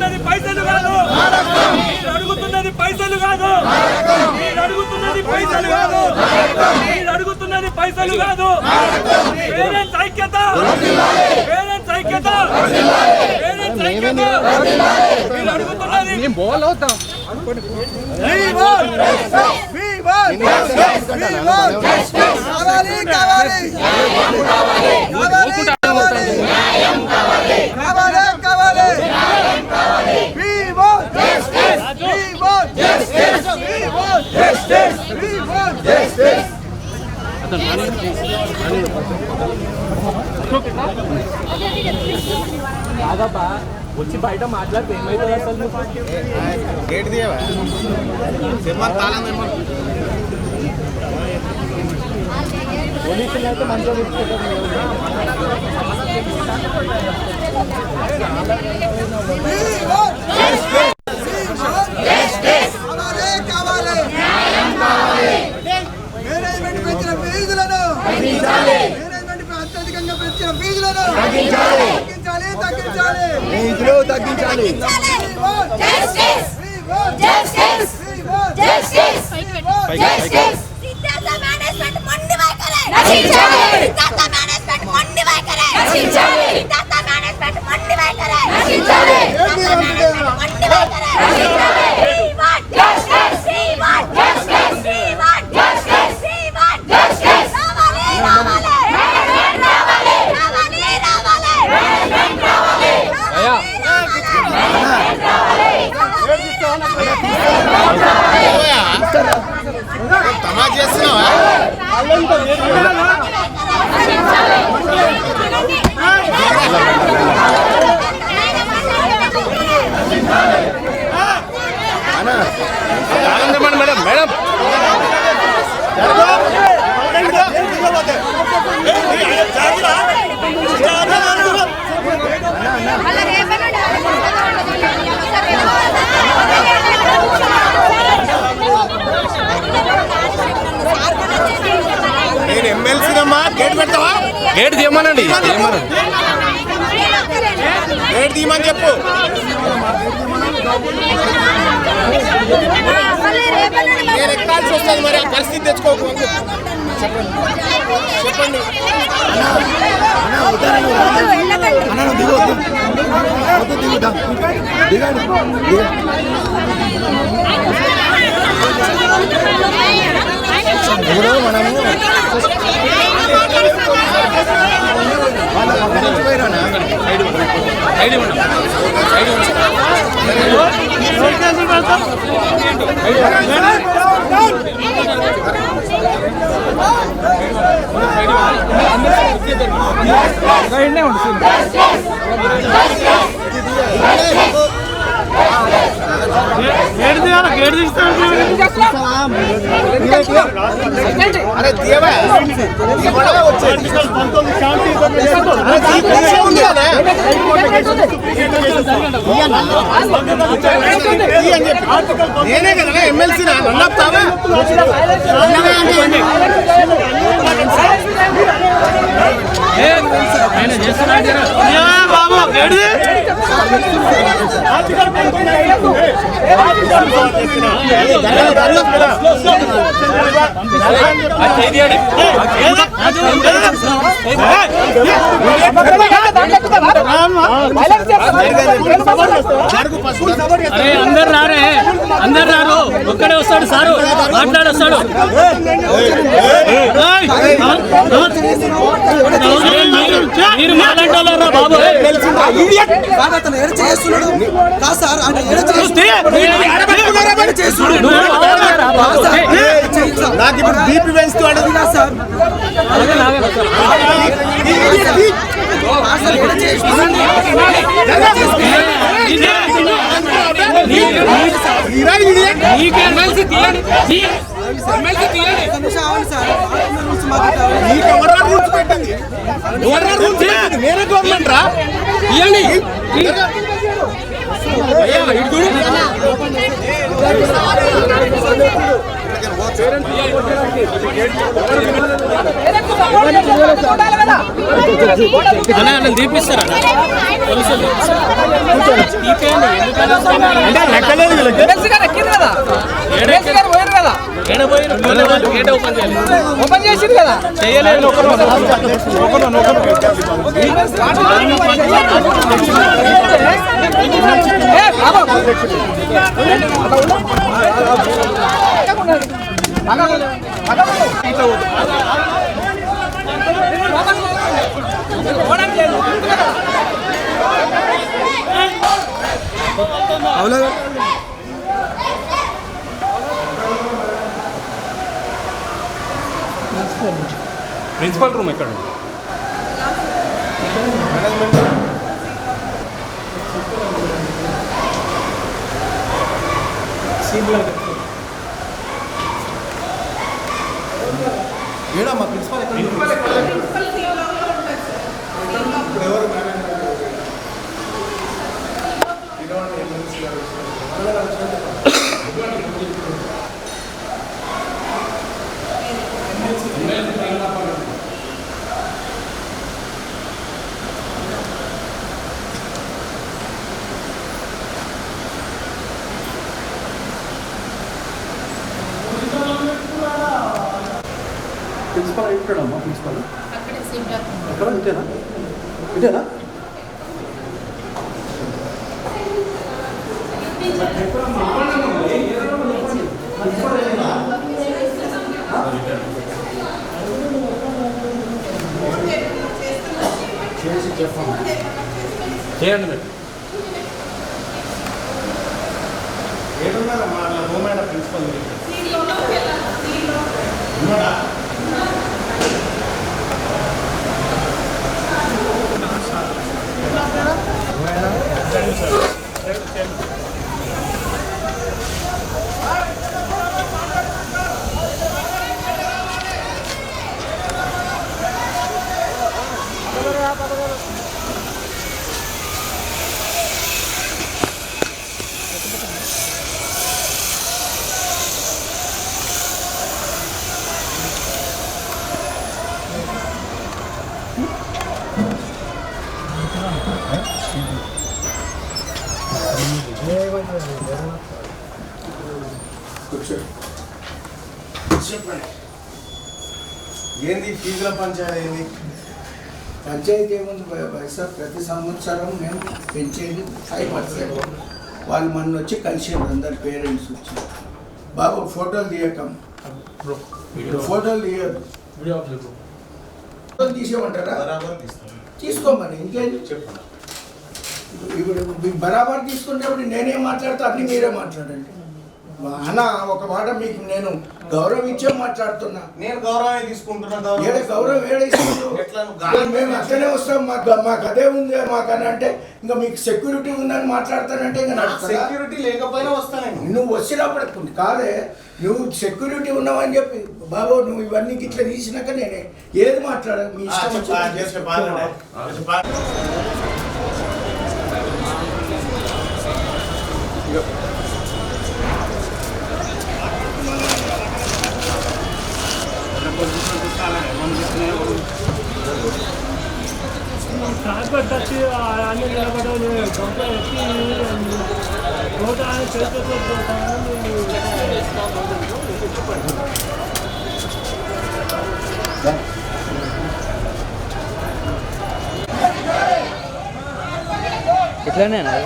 అడుగుతున్నది పైసలు కాదు, మీరు అడుగుతున్నది పైసలు కాదు, మీరు అడుగుతున్నది పైసలు కాదు, మీరు అడుగుతున్నది పైసలు కాదు. పేరెంట్స్ ఐక్యత, పేరెంట్స్ ఐక్యత, పేరెంట్స్ ఐక్యత. మీరు అడుగుతున్నది వచ్చి బయట మాట్లాడితే ఏమైతుంది అసలు? గేట్ తీయవా? పోలీసులు అయితే మంచిగా అత్యధికంగా పెంచిన ఫీజులను తగ్గించాలి. మేడం నేను ఎమ్మెల్సీనమ్మా, గేట్ పెడతావా? గేట్ తీయమనండి, గేట్ తీయమని చెప్పు. నేను ఎక్కాల్సి వస్తుంది, మరి ఆ పరిస్థితి తెచ్చుకోకు. చెప్పండి అరే తీయవా? నేనే కదా ఎమ్మెల్సీ నన్నప్తావా? బాబు అందరు రారే, అందరు రారు, ఒక్కడే వస్తాడు సారు, మాట్లాడొస్తాడు. మీరు మాట్లాడారా బాబు? నాకు ఇప్పుడు బీపీ పెంచుతూ అడుగుతున్నా సార్. వేరే గవర్నమెంట్ రా అన్న తీపిస్తారా ఓపెన్ చేసింది కదా చేయలేదు అవునా ప్రిన్సిపల్ రూమ్ ఎక్కడ ఏడమ్మా ప్రిన్సిపల్ ప్రిన్సిపల్ ఎక్కడమ్మా ప్రిన్సిపల్ ఎక్కడ ఇంతేనా ఇదేనా చేయండి మీరు ఏడున్నారమ్మా రూమ్ ప్రిన్సిపల్ చెప్పండి ఏంది ఫీజుల పంచాయతీ ఏంది? పంచాయతీ ఏముంది సార్, ప్రతి సంవత్సరం మేము పెంచేది 5%. వాళ్ళు మొన్న వచ్చి కలిసారు, అందరు పేరెంట్స్ వచ్చి. బాబు ఫోటోలు తీయకం, ఫోటోలు తీయద్దు, ఫోటోలు తీసేయమంటారా? తీసుకోమని ఇంకేంటి చెప్పండి. ఇప్పుడు మీకు బరాబర్ తీసుకుంటే ఇప్పుడు నేనేం మాట్లాడతా అన్ని మీరే మాట్లాడండి అన్న. ఒక మాట మీకు నేను గౌరవం ఇచ్చే మాట్లాడుతున్నా. నేను గౌరవం తీసుకుంటున్నా. గౌరవం మేము అట్లనే వస్తాం, మాకు అదే ఉంది మాకని అంటే ఇంకా మీకు సెక్యూరిటీ ఉందని మాట్లాడతానంటే ఇంకా సెక్యూరిటీ లేకపోయినా వస్తాను. నువ్వు వచ్చినప్పుడు కాదే, నువ్వు సెక్యూరిటీ ఉన్నావని చెప్పి బాబు నువ్వు ఇవన్నీ ఇట్లా తీసినాక నేనే ఏది మాట్లాడ మీ ఇష్టం. వచ్చి అన్ని నిలబడలు గొప్ప ఎత్తి రోడ్డు ఆయన చేతితో ఇట్లానేనా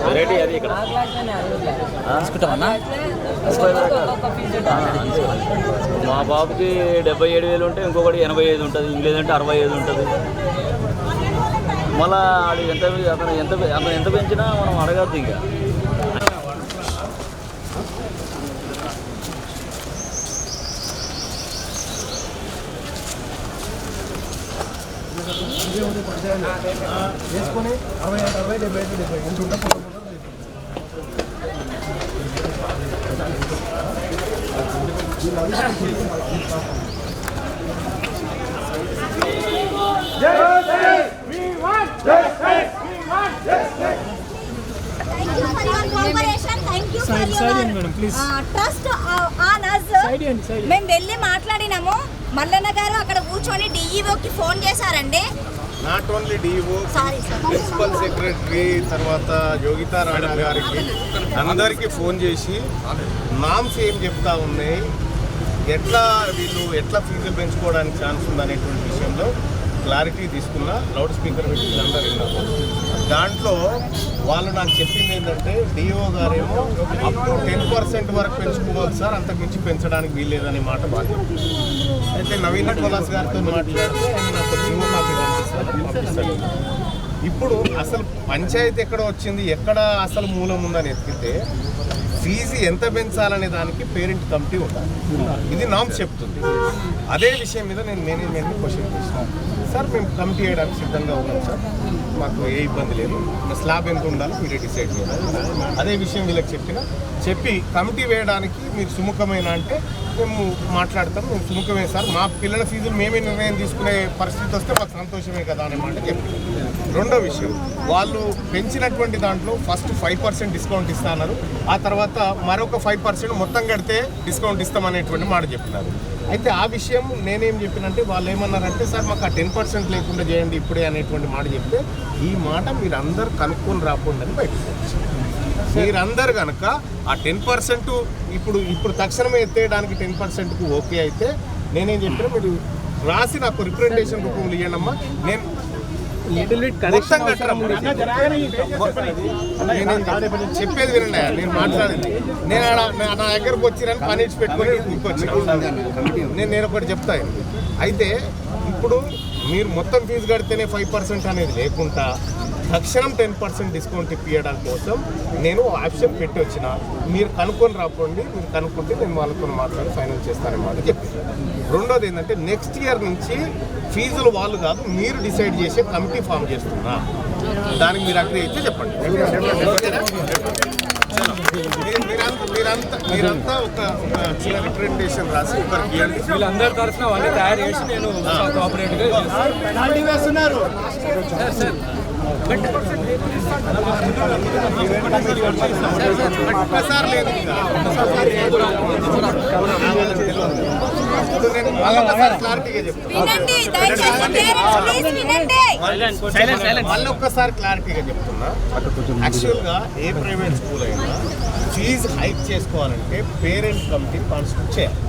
వెరైటీ అది ఇక్కడ తీసుకుంటామన్నా. మా బాబుకి 77,000 ఉంటే ఇంకొకటి 85 ఉంటుంది, ఇంగ్లీష్ 65 ఉంటుంది. మళ్ళీ అది అతను ఎంత పెంచినా మనం అడగద్దు. ఇంకా వేసుకొని 60, 70 ఎంత ఉంటే ట్రస్ట్ ఆన్ us. మేము వెళ్ళి మాట్లాడినాము. మల్లన్న గారు అక్కడ కూర్చొని డిఈఓకి ఫోన్ చేశారండి. Not only DO, principal secretary, తర్వాత యోగితా రాణా గారికి అందరికీ ఫోన్ చేసి నామ్స్ ఏం చెప్తా ఉన్నాయి, వీళ్ళు ఎట్లా ఫీజులు పెంచుకోవడానికి ఛాన్స్ ఉందనేటువంటి విషయంలో క్లారిటీ తీసుకున్నా. లౌడ్ స్పీకర్ పెట్టి వీళ్ళందరూ విన్నారు. దాంట్లో వాళ్ళు నాకు చెప్పింది ఏంటంటే డిఓ గారేమో అప్ టు 10% వరకు పెంచుకోవచ్చు సార్, అంతకుమించి పెంచడానికి వీల్లేదనే మాట బాగా. అయితే నవీన్ నికోలస్ గారితో మాట్లాడితే ఆయన నాకు డిఓ కాపీ పంపిస్తాడు. ఇప్పుడు అసలు పంచాయతీ ఎక్కడ వచ్చింది, ఎక్కడ అసలు మూలం ఉందని ఎత్తితే ఫీజు ఎంత పెంచాలనే దానికి పేరెంట్ కమిటీ ఉండాలి. ఇది నామ్స్ చెప్తుంది. అదే విషయం మీద నేను మేనేజ్మెంట్ని క్వశ్చన్ చేశాను. సార్ మేము కమిటీ చేయడానికి సిద్ధంగా ఉన్నాం సార్, మాకు ఏ ఇబ్బంది లేదు, స్లాబ్ ఎంత ఉండాలో మీరే డిసైడ్ చేయాలి. అదే విషయం వీళ్ళకి చెప్పి కమిటీ వేయడానికి మీరు సుముఖమైన అంటే మేము మాట్లాడతాం, మేము సుముఖమే సార్, మా పిల్లల ఫీజులు మేమే నిర్ణయం తీసుకునే పరిస్థితి వస్తే మాకు సంతోషమే కదా అనే మాట చెప్పి. రెండో విషయం, వాళ్ళు పెంచినటువంటి దాంట్లో ఫస్ట్ 5% డిస్కౌంట్ ఇస్తున్నారు, ఆ తర్వాత మరొక 5% మొత్తం కడితే డిస్కౌంట్ ఇస్తామనేటువంటి మాట చెప్పినారు. అయితే ఆ విషయం నేనేం చెప్పినంటే వాళ్ళు ఏమన్నారంటే సార్ మాకు ఆ 10% లేకుండా చేయండి ఇప్పుడే అనేటువంటి మాట చెప్తే, ఈ మాట మీరు అందరు కనుక్కొని రాకుండా బయటకు వచ్చారు. మీరందరూ కనుక ఆ 10% ఇప్పుడు తక్షణమే ఎత్తేయడానికి 10%కు ఓకే అయితే నేనేం చెప్పినా మీరు రాసి నాకు రిప్రజెంటేషన్ రూపంలో ఇవ్వండమ్మా. నేను చెప్పేది వినండి, నేను మాట్లాడింది నేను నా దగ్గరకు వచ్చిరని పని ఇచ్చి పెట్టుకొని ఇంకొచ్చిన నేను ఒకటి చెప్తాను. అయితే ఇప్పుడు మీరు మొత్తం ఫీజు కడితేనే 5% అనేది లేకుండా తక్షణం 10% డిస్కౌంట్ ఇప్పించడం కోసం నేను ఆప్షన్ పెట్టి వచ్చిన. మీరు కనుక్కొని రాకండి, మీరు కనుక్కుంటే నేను వాళ్ళతో మాట్లాడి ఫైనల్ చేస్తానని మాట చెప్పాను. రెండోది ఏంటంటే నెక్స్ట్ ఇయర్ నుంచి ఫీజులు వాళ్ళు కాదు మీరు డిసైడ్ చేసే కమిటీ ఫామ్ చేస్తున్నా, దానికి మీరు అగ్రీ అయితే చెప్పండి. మీరంతా ఒక చిన్న రిప్రజెంటేషన్ రాసి వీళ్ళందరి తరఫున వాళ్ళే తయారు చేసి నేను కోఆపరేటివ్గా వేస్తున్నారు. ఒక్కసారి లేదు, క్లారిటీగా మళ్ళీ ఒక్కసారి క్లారిటీగా చెప్తున్నా. యాక్చువల్గా ఏ ప్రైవేట్ స్కూల్ అయినా ఫీజు హైక్ చేసుకోవాలంటే పేరెంట్ కమిటీ కాన్స్టిట్యూట్ చేయాలి,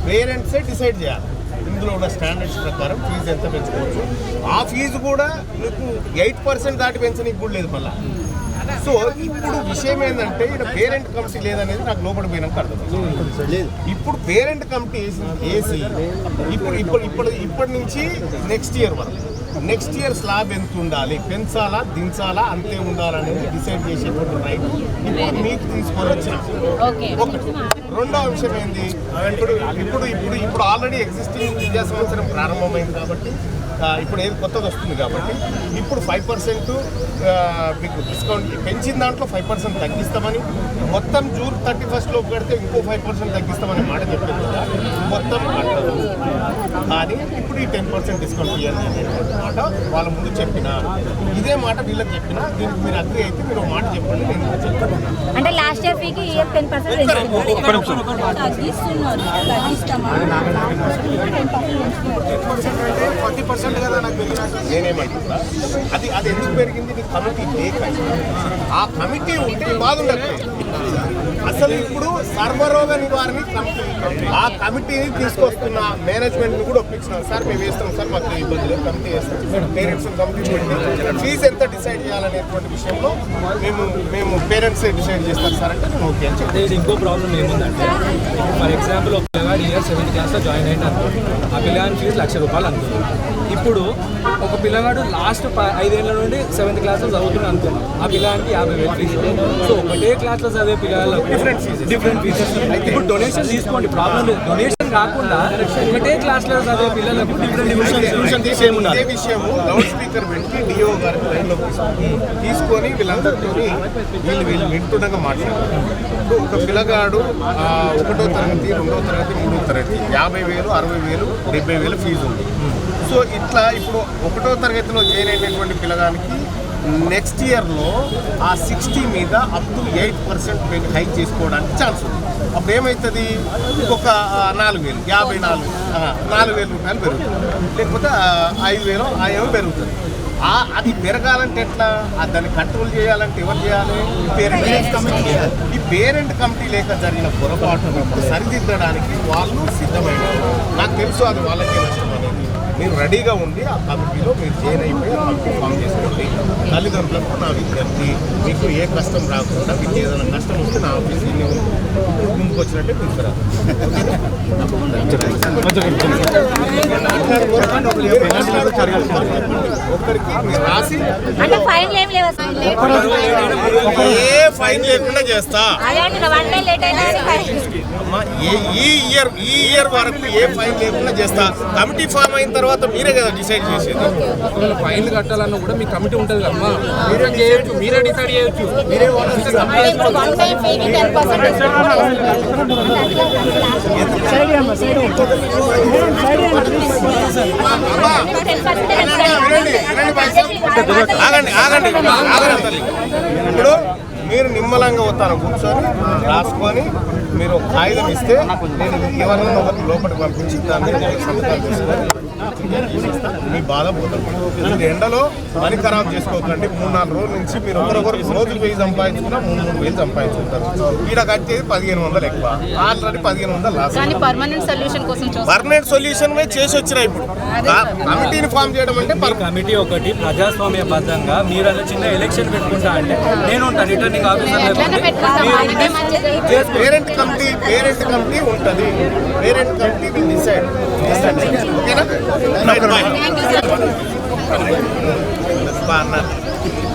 పేరెంట్సే డిసైడ్ చేయాలి. ఇందులో ఉన్న స్టాండర్డ్స్ ప్రకారం ఫీజు ఎంత పెంచుకోవచ్చు. ఆ ఫీజు కూడా మీకు 8% దాటి పెంచడానికి కూడా లేదు మళ్ళీ. సో ఇప్పుడు విషయం ఏంటంటే ఇక్కడ పేరెంట్ కమిటీ లేదనేది నాకు లోపడిపోయినాక అర్థమైంది. ఇప్పుడు పేరెంట్ కమిటీ వేసి ఇప్పటి నుంచి నెక్స్ట్ ఇయర్ వరకు నెక్స్ట్ ఇయర్ స్లాబ్ ఎంత ఉండాలి, పెంచాలా దించాలా అంతే ఉండాలనేది డిసైడ్ చేసేటువంటి రైట్ ఇప్పుడు మీకు తీసుకొని వచ్చిన ఒకటి. రెండో అంశం ఏంది, ఇప్పుడు ఆల్రెడీ ఎగ్జిస్టింగ్ విద్యా సంవత్సరం ప్రారంభమైంది కాబట్టి ఇప్పుడు ఏది కొత్తది వస్తుంది కాబట్టి ఇప్పుడు 5% మీకు డిస్కౌంట్ పెంచిన దాంట్లో 5% తగ్గిస్తామని, మొత్తం జూన్ 31 లోపు కడితే ఇంకో 5% తగ్గిస్తామని మాట చెప్పారు కదా, మొత్తం కట్టదు. కానీ ఇప్పుడు ఈ 10% డిస్కౌంట్ ఇవ్వాలి అనేటువంటి మాట వాళ్ళ ముందు చెప్పిన, ఇదే మాట వీళ్ళకి చెప్పిన. దీనికి మీరు అగ్రీ అయితే మీరు మాట చెప్పండి, నేను చెప్తాను. అంటే లాస్ట్ ఇయర్ ఫీకి ఇయర్ 10% నేనేమంటున్నా అది ఎందుకు పెరిగింది, నీ కమిటీ లేక. ఆ కమిటీ ఉంటే బాగుండదు. అసలు ఇప్పుడు సర్వరోగ నివారణ కమిటీ, ఆ కమిటీని తీసుకొస్తున్న మేనేజ్మెంట్ని కూడా ఒప్పించినారు. సార్ మేము వేస్తాం సార్, మాకు ఇబ్బంది లేదు, కమిటీ వేస్తాం, పేరెంట్స్ కమిటీ పెట్టి ఫీజు ఎంత డిసైడ్ చేయాలనేటువంటి విషయంలో మేము పేరెంట్స్ డిసైడ్ చేస్తారు సార్ అంటే నేను ఓకే అని చెప్పి. ఇంకో ప్రాబ్లం ఏముందంటే ఫర్ ఎగ్జాంపుల్ ఒక పిల్లగాడు ఇయర్ 7th క్లాస్లో జాయిన్ అయిన అనుకోండి, ఆ పిల్లగాని ఫీజు ₹1,00,000 అనుకుంది. ఇప్పుడు ఒక పిల్లగాడు లాస్ట్ 5 ఏళ్ళ నుండి 7th క్లాస్లో చదువుతున్నాడు అనుకున్నాం, ఆ పిల్లగానికి 50,000 ఫీజు. సో ఒకటే క్లాస్లో చదివే పిల్లలకు డిఫరెంట్ ఫీజెస్. ఇప్పుడు డొనేషన్ తీసుకోండి, ప్రాబ్లం లేదు, డొనేషన్ సెగ్రిగేషన్ కాకుండా ఒకటే క్లాస్లో చదివే పిల్లలకు డిఫరెంట్ డివిజన్ ఇదే విషయము లౌడ్ స్పీకర్ పెట్టి డిఓ గారికి లైన్లో తీసుకొని వీళ్ళందరితో వీళ్ళు వింటుండగా మాట్లాడారు. ఇప్పుడు ఒక పిల్లగాడు 1వ తరగతి 2వ తరగతి 3వ తరగతి 50,000 60,000 70,000 ఫీజు ఉంది. సో ఇట్లా ఇప్పుడు 1వ తరగతిలో జాయిన్ అయినటువంటి పిల్లగానికి నెక్స్ట్ ఇయర్లో ఆ 60 మీద అప్ టు 8% హైక్ చేసుకోవడానికి ఛాన్స్ ఉంది. అప్పుడు ఏమవుతుంది, ఇంకొక 4,000 4,000 రూపాయలు పెరుగుతుంది, లేకపోతే 5,000 ఏమో పెరుగుతుంది. అది పెరగాలంటే ఎట్లా, దాన్ని కంట్రోల్ చేయాలంటే ఎవరు చేయాలి? Parent committee. ఈ పేరెంట్ కమిటీ లేక జరిగిన పొరపాటును సరిదిద్దడానికి వాళ్ళు సిద్ధమైనారు. నాకు తెలుసు అది వాళ్ళకే నష్టం అనేది. మీరు రెడీగా ఉండి ఆ కమిటీలో మీరు జాయిన్ అయిపోయి ఆ కమిటీ ఫామ్ చేసుకోండి. తల్లిదండ్రులకు నా విజ్ఞప్తి, మీకు ఏ కష్టం రాకుండా, మీకు ఏదైనా కష్టం వస్తే నా ఆఫీస్ ముందుకు వచ్చినట్టే పిలుచుకురా. ఒక్కరికి మీరు రాసి ఏ ఫైన్ లేకుండా చేస్తా. ఈ ఇయర్ వరకు ఏ ఫైన్ లేకుండా చేస్తా. కమిటీ ఫామ్ అయిన తర్వాత మీరే కదా డిసైడ్ చేసేది. ఒకవేళ ఫైన్లు కట్టాలన్నా కూడా మీ కమిటీ ఉంటుంది కదమ్మా, మీరే చేయొచ్చు, మీరే డిసైడ్ చేయొచ్చు. మీరే ఆగండి. ఇప్పుడు మీరు నిమ్మలంగా వస్తాను కూర్చొని రాసుకొని మీరు ఒక కాగితం ఇస్తే నేను ఎవరైనా లోపలికి పంపించి దాన్ని సంతకాలు తీసుకొని మీ బాధ పోతాం. మీరు ఎండలో పని ఖరాబ్ చేసుకోకండి. 3-4 రోజుల నుంచి మీరు ఒకరొకరు రోజులు 1000 సంపాదించుకున్నా 3,000 సంపాదించుకుంటారు. ఈడ కట్టేది 1,500 ఎక్కువ, ఆల్రెడీ 1,500 లాస్. పర్మనెంట్ సొల్యూషన్ చేసి వచ్చినా ఇప్పుడు కమిటీని ఫామ్ చేయడం అంటే కమిటీ ఒకటి ప్రజాస్వామ్యబద్ధంగా మీరు అలా చిన్న ఎలక్షన్ పెట్టుకుంటా అంటే నేను ఉంటాను రిటర్నింగ్ ఆఫీసర్. పేరెంట్ కమిటీ ఉంటుంది. Parent committee will decide. ఓకేనా?